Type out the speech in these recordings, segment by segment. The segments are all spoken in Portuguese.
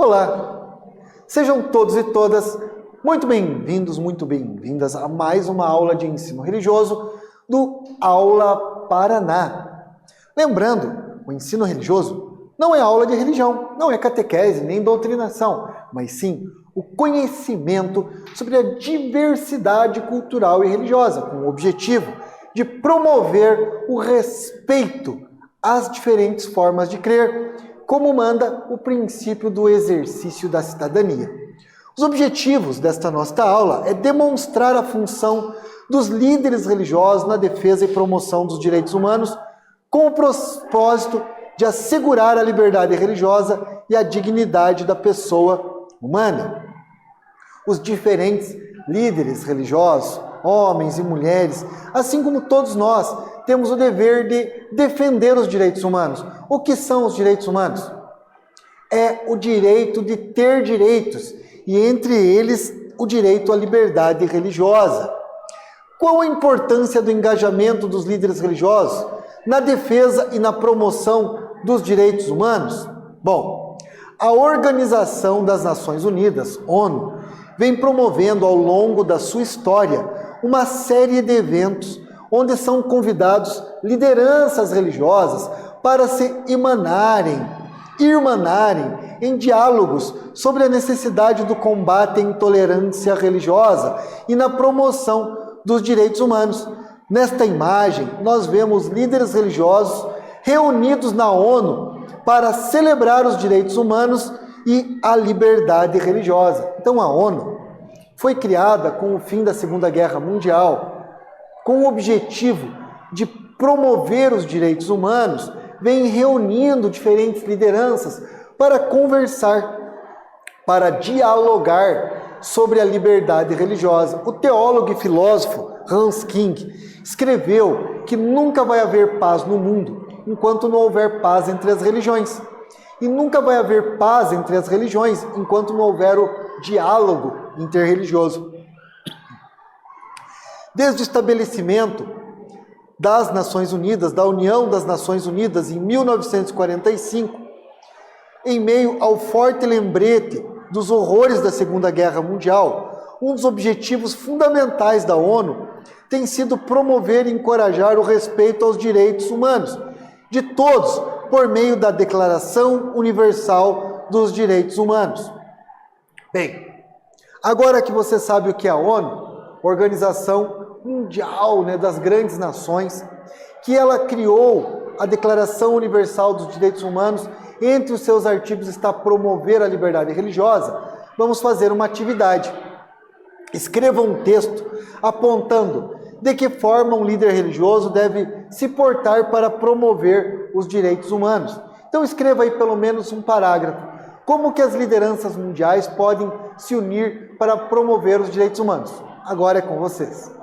Olá! Sejam todos e todas muito bem-vindos, muito bem-vindas a mais uma aula de ensino religioso do Aula Paraná. Lembrando, o ensino religioso não é aula de religião, não é catequese nem doutrinação, mas sim o conhecimento sobre a diversidade cultural e religiosa, com o objetivo de promover o respeito às diferentes formas de crer, como manda o princípio do exercício da cidadania. Os objetivos desta nossa aula é demonstrar a função dos líderes religiosos na defesa e promoção dos direitos humanos, com o propósito de assegurar a liberdade religiosa e a dignidade da pessoa humana. Os diferentes líderes religiosos, homens e mulheres, assim como todos nós, temos o dever de defender os direitos humanos. O que são os direitos humanos? É o direito de ter direitos, e entre eles o direito à liberdade religiosa. Qual a importância do engajamento dos líderes religiosos na defesa e na promoção dos direitos humanos? Bom, a Organização das Nações Unidas, ONU, vem promovendo ao longo da sua história uma série de eventos onde são convidados lideranças religiosas para se irmanarem em diálogos sobre a necessidade do combate à intolerância religiosa e na promoção dos direitos humanos. Nesta imagem, nós vemos líderes religiosos reunidos na ONU para celebrar os direitos humanos e a liberdade religiosa. Então a ONU foi criada com o fim da Segunda Guerra Mundial, com o objetivo de promover os direitos humanos, vem reunindo diferentes lideranças para conversar, para dialogar sobre a liberdade religiosa. O teólogo e filósofo Hans King escreveu que nunca vai haver paz no mundo enquanto não houver paz entre as religiões. E nunca vai haver paz entre as religiões enquanto não houver o diálogo interreligioso. Desde o estabelecimento das Nações Unidas, da União das Nações Unidas, em 1945, em meio ao forte lembrete dos horrores da Segunda Guerra Mundial, um dos objetivos fundamentais da ONU tem sido promover e encorajar o respeito aos direitos humanos de todos, por meio da Declaração Universal dos Direitos Humanos. Bem, agora que você sabe o que é a ONU, Organização Mundial, das grandes nações, que ela criou a Declaração Universal dos Direitos Humanos, entre os seus artigos está promover a liberdade religiosa, vamos fazer uma atividade. Escreva um texto apontando de que forma um líder religioso deve se portar para promover os direitos humanos. Então escreva aí pelo menos um parágrafo. Como que as lideranças mundiais podem se unir para promover os direitos humanos? Agora é com vocês.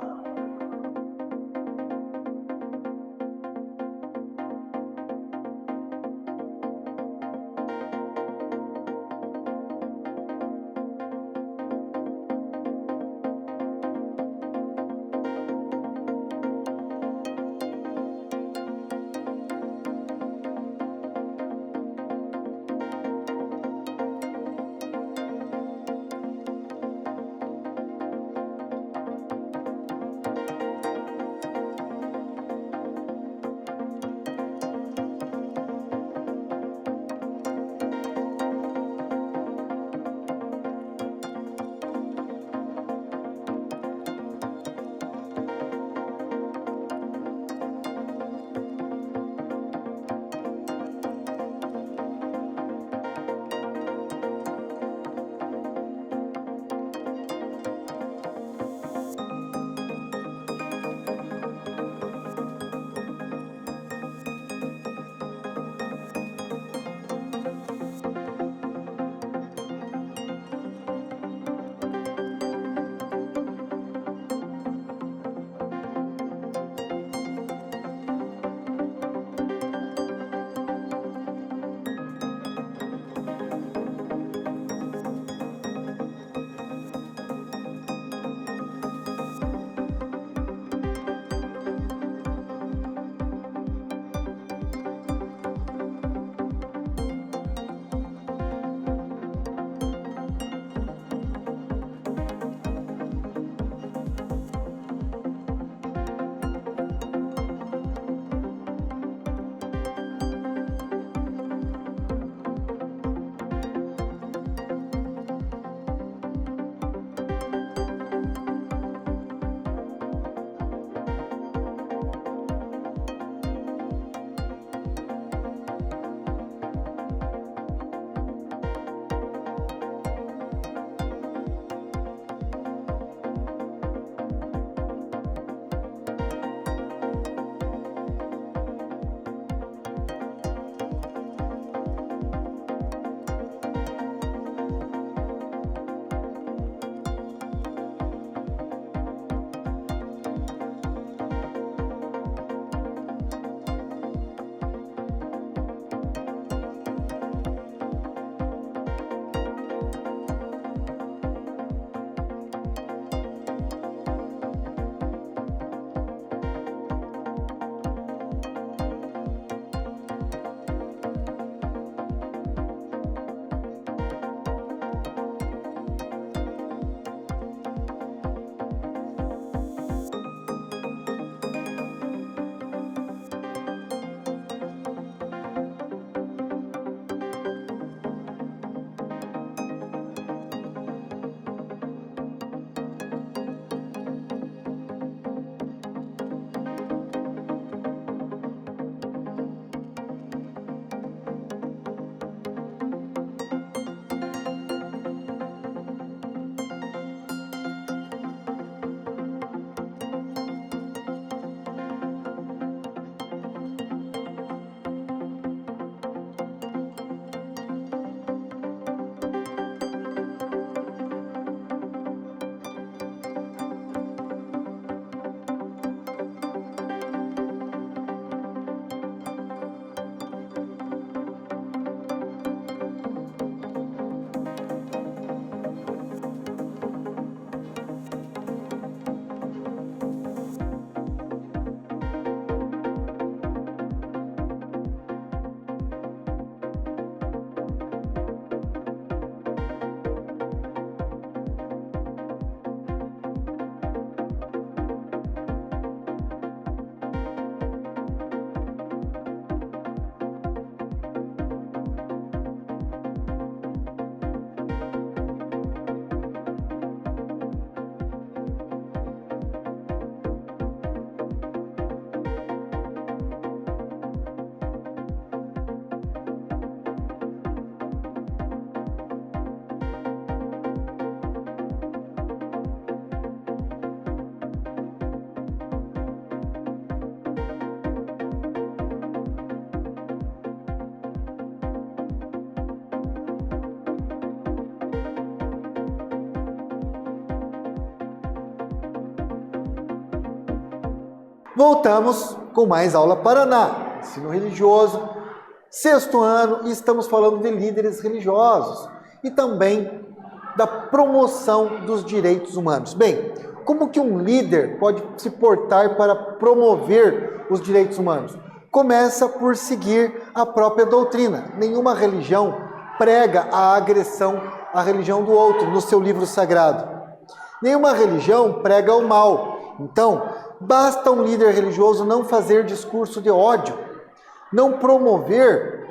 Voltamos com mais aula Paraná, ensino religioso, 6º ano, e estamos falando de líderes religiosos e também da promoção dos direitos humanos. Bem, como que um líder pode se portar para promover os direitos humanos? Começa por seguir a própria doutrina. Nenhuma religião prega a agressão à religião do outro no seu livro sagrado. Nenhuma religião prega o mal. Então, basta um líder religioso não fazer discurso de ódio, não promover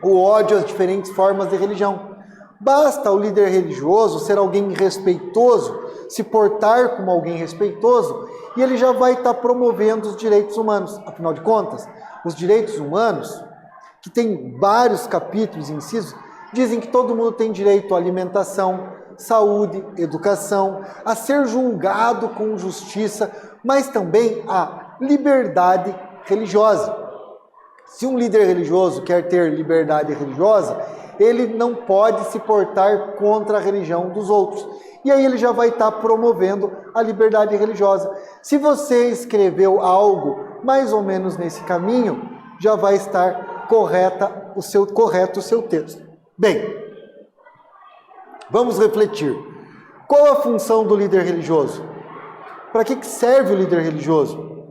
o ódio às diferentes formas de religião. Basta o líder religioso ser alguém respeitoso, se portar como alguém respeitoso, e ele já vai estar promovendo os direitos humanos. Afinal de contas, os direitos humanos, que tem vários capítulos e incisos, dizem que todo mundo tem direito à alimentação, saúde, educação, a ser julgado com justiça, mas também à liberdade religiosa. Se um líder religioso quer ter liberdade religiosa, ele não pode se portar contra a religião dos outros. E aí ele já vai estar promovendo a liberdade religiosa. Se você escreveu algo mais ou menos nesse caminho, já vai estar correto o seu texto. Bem, vamos refletir. Qual a função do líder religioso? Para que serve o líder religioso?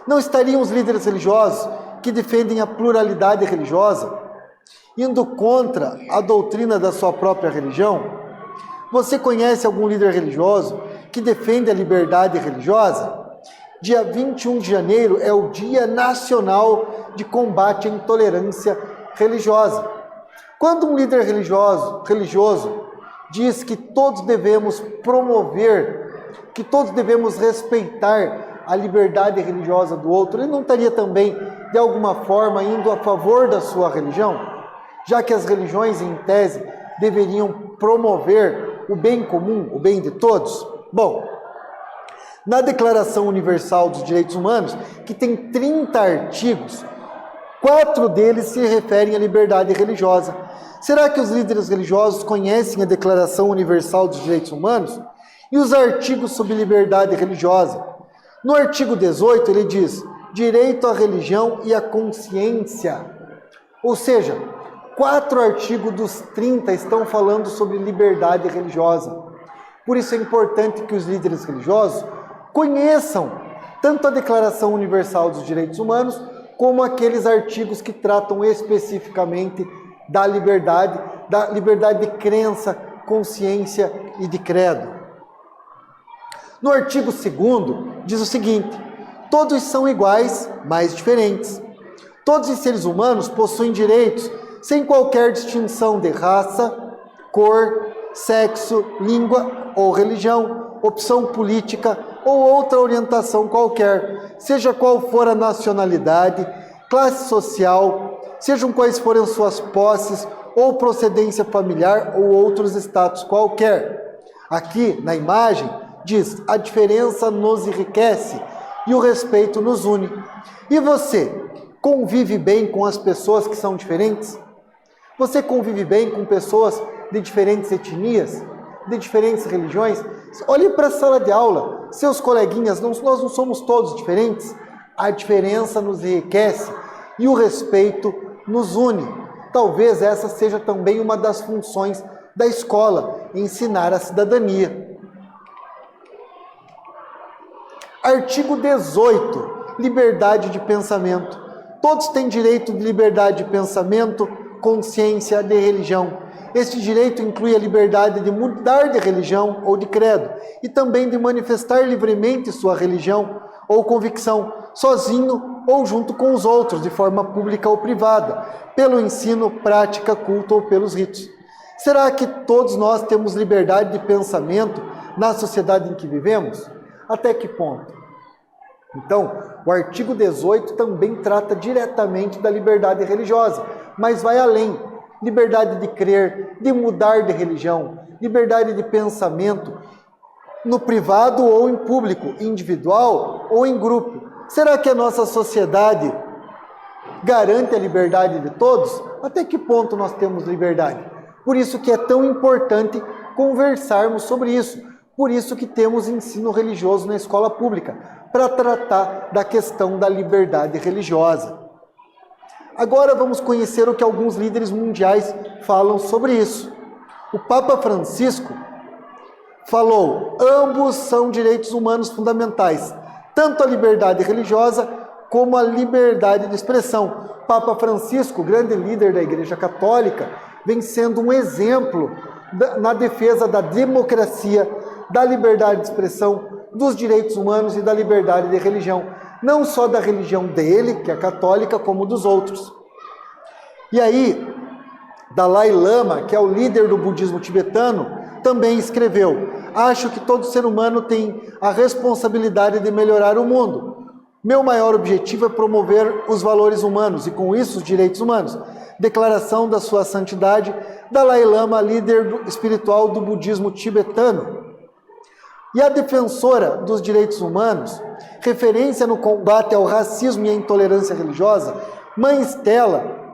Não estariam os líderes religiosos que defendem a pluralidade religiosa indo contra a doutrina da sua própria religião? Você conhece algum líder religioso que defende a liberdade religiosa? Dia 21 de janeiro é o Dia Nacional de Combate à Intolerância Religiosa. Quando um líder religioso diz que todos devemos promover, que todos devemos respeitar a liberdade religiosa do outro, ele não estaria também, de alguma forma, indo a favor da sua religião? Já que as religiões, em tese, deveriam promover o bem comum, o bem de todos? Bom, na Declaração Universal dos Direitos Humanos, que tem 30 artigos, 4 deles se referem à liberdade religiosa. Será que os líderes religiosos conhecem a Declaração Universal dos Direitos Humanos? E os artigos sobre liberdade religiosa? No artigo 18 ele diz, direito à religião e à consciência. Ou seja, 4 artigos dos 30 estão falando sobre liberdade religiosa. Por isso é importante que os líderes religiosos conheçam tanto a Declaração Universal dos Direitos Humanos, como aqueles artigos que tratam especificamente da liberdade de crença, consciência e de credo. No artigo 2º diz o seguinte, todos são iguais, mas diferentes. Todos os seres humanos possuem direitos, sem qualquer distinção de raça, cor, sexo, língua ou religião, opção política ou outra orientação qualquer, seja qual for a nacionalidade, classe social, sejam quais forem suas posses ou procedência familiar ou outros status qualquer. Aqui, na imagem, diz, a diferença nos enriquece e o respeito nos une. E você, convive bem com as pessoas que são diferentes? Você convive bem com pessoas de diferentes etnias, de diferentes religiões? Olhe para a sala de aula, seus coleguinhas, nós não somos todos diferentes? A diferença nos enriquece e o respeito nos une. Talvez essa seja também uma das funções da escola, ensinar a cidadania. Artigo 18, liberdade de pensamento. Todos têm direito de liberdade de pensamento, consciência, de religião. Este direito inclui a liberdade de mudar de religião ou de credo, e também de manifestar livremente sua religião ou convicção, sozinho ou junto com os outros, de forma pública ou privada, pelo ensino, prática, culto ou pelos ritos. Será que todos nós temos liberdade de pensamento na sociedade em que vivemos? Até que ponto? Então, o artigo 18 também trata diretamente da liberdade religiosa, mas vai além. Liberdade de crer, de mudar de religião, liberdade de pensamento, no privado ou em público, individual ou em grupo. Será que a nossa sociedade garante a liberdade de todos? Até que ponto nós temos liberdade? Por isso que é tão importante conversarmos sobre isso, Por isso que temos ensino religioso na escola pública, para tratar da questão da liberdade religiosa. Agora vamos conhecer o que alguns líderes mundiais falam sobre isso. O Papa Francisco falou: ambos são direitos humanos fundamentais, tanto a liberdade religiosa como a liberdade de expressão. Papa Francisco, grande líder da Igreja Católica, vem sendo um exemplo na defesa da democracia, da liberdade de expressão, dos direitos humanos e da liberdade de religião, não só da religião dele, que é católica, como dos outros. E aí, Dalai Lama, que é o líder do budismo tibetano, também escreveu: acho que todo ser humano tem a responsabilidade de melhorar o mundo. Meu maior objetivo é promover os valores humanos e, com isso, os direitos humanos. Declaração da sua santidade, Dalai Lama, líder espiritual do budismo tibetano. E a defensora dos direitos humanos, referência no combate ao racismo e à intolerância religiosa, Mãe Estela,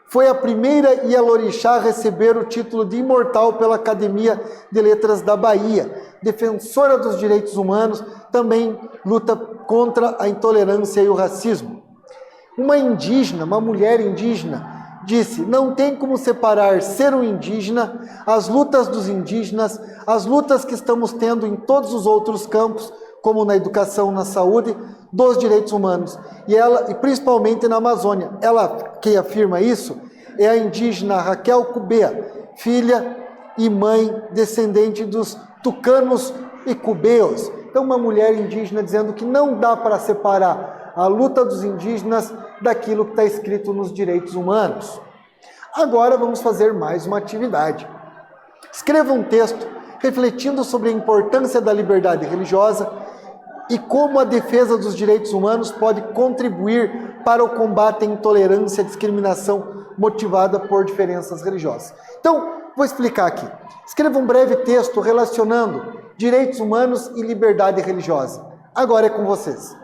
foi a primeira Ialorixá a receber o título de imortal pela Academia de Letras da Bahia. Defensora dos direitos humanos, também luta contra a intolerância e o racismo. Uma indígena, uma mulher indígena, disse: não tem como separar ser um indígena, as lutas dos indígenas, as lutas que estamos tendo em todos os outros campos, como na educação, na saúde, dos direitos humanos. E principalmente na Amazônia. Quem afirma isso é a indígena Raquel Cubea, filha e mãe descendente dos tucanos e cubeos. Então, uma mulher indígena dizendo que não dá para separar a luta dos indígenas daquilo que está escrito nos direitos humanos. Agora vamos fazer mais uma atividade. Escreva um texto refletindo sobre a importância da liberdade religiosa e como a defesa dos direitos humanos pode contribuir para o combate à intolerância e à discriminação motivada por diferenças religiosas. Então, vou explicar aqui. Escreva um breve texto relacionando direitos humanos e liberdade religiosa. Agora é com vocês.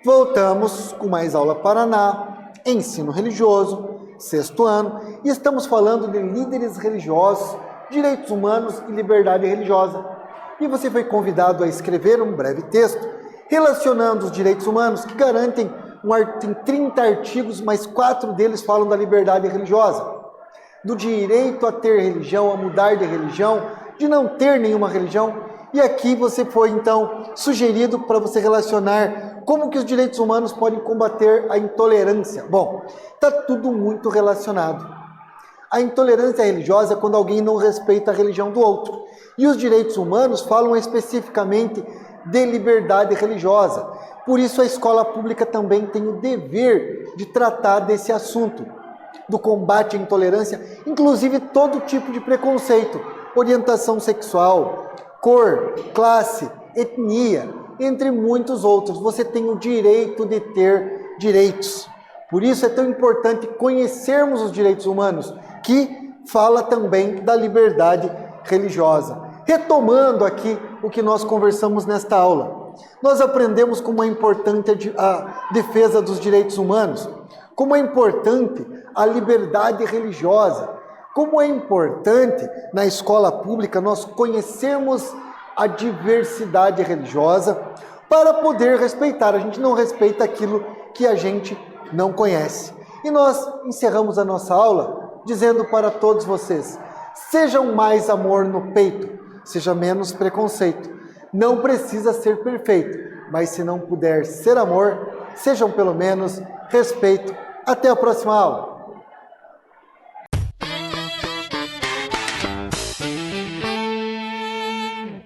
Voltamos com mais aula Paraná, ensino religioso, 6º ano, e estamos falando de líderes religiosos, direitos humanos e liberdade religiosa. E você foi convidado a escrever um breve texto relacionando os direitos humanos que garantem tem 30 artigos, mas 4 deles falam da liberdade religiosa, do direito a ter religião, a mudar de religião, de não ter nenhuma religião. E aqui você foi, então, sugerido para você relacionar como que os direitos humanos podem combater a intolerância. Bom, está tudo muito relacionado. A intolerância religiosa é quando alguém não respeita a religião do outro. E os direitos humanos falam especificamente de liberdade religiosa. Por isso a escola pública também tem o dever de tratar desse assunto, do combate à intolerância, inclusive todo tipo de preconceito, orientação sexual, cor, classe, etnia, entre muitos outros. Você tem o direito de ter direitos. Por isso é tão importante conhecermos os direitos humanos, que fala também da liberdade religiosa. Retomando aqui o que nós conversamos nesta aula, nós aprendemos como é importante a defesa dos direitos humanos, como é importante a liberdade religiosa, como é importante na escola pública nós conhecermos a diversidade religiosa para poder respeitar. A gente não respeita aquilo que a gente não conhece. E nós encerramos a nossa aula dizendo para todos vocês: sejam mais amor no peito, seja menos preconceito. Não precisa ser perfeito, mas se não puder ser amor, sejam pelo menos respeito. Até a próxima aula.